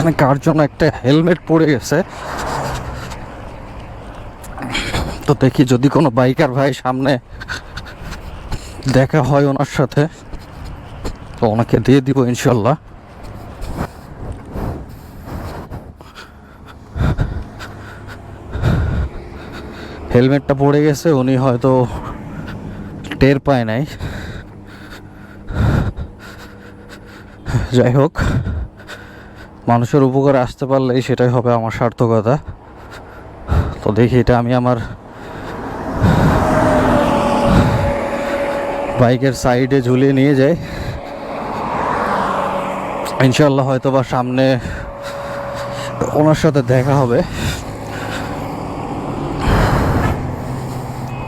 এখানে কার জন্য একটা হেলমেট পড়ে গেছে, তো দেখি যদি কোনো বাইকার ভাই সামনে দেখা হয় ওনার সাথে তো ওনাকে দিয়ে দিব ইনশাল্লাহ। হেলমেটটা পড়ে গেছে, উনি হয়তো টের পায় নাই। যাই হোক, মানুষের উপকারে আসতে পারলেই সেটাই হবে আমার সার্থকতা। তো দেখি এটা আমি আমার বাইকের সাইডে ঝুলিয়ে নিয়ে যাই, ইনশাল্লাহ হয়তো বা সামনে ওনার সাথে দেখা হবে।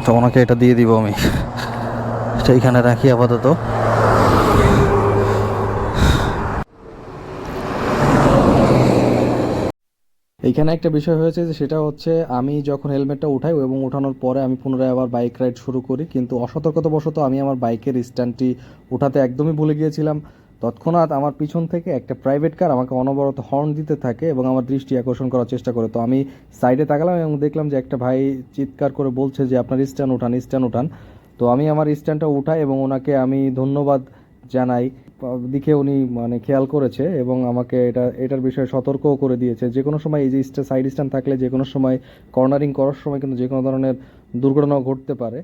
তো ওনাকে এটা দিয়ে দিব আমি, সেইখানে রাখি আপাতত। এইখানে একটা বিষয় হয়েছে যে সেটা হচ্ছে আমি যখন হেলমেটটা উঠাই এবং উঠানোর পরে আমি পুনরায় আবার বাইক রাইড শুরু করি, কিন্তু অসতর্কতাবশত আমি আমার বাইকের স্ট্যান্ডটি উঠাতে একদমই ভুলে গিয়েছিলাম। তৎক্ষণাৎ আমার পিছন থেকে একটা প্রাইভেট কার আমাকে অনবরত হর্ন দিতে থাকে এবং আমার দৃষ্টি আকর্ষণ করার চেষ্টা করে। তো আমি সাইডে তাকালাম এবং দেখলাম যে একটা ভাই চিৎকার করে বলছে যে আপনার স্ট্যান্ড উঠান, স্ট্যান্ড উঠান। তো আমি আমার স্ট্যান্ডটা উঠাই এবং ওনাকে আমি ধন্যবাদ জানাই। দিকে উনি মানে খেয়াল করেছে এবং আমাকে এটার বিষয়ে সতর্কও করে দিয়েছে যে কোনো সময় এই যে সাইড স্ট্যান্ড থাকলে যে কোনো সময় কর্নারিং করার সময় কিন্তু যে কোনো ধরনের দুর্ঘটনাও ঘটতে পারে।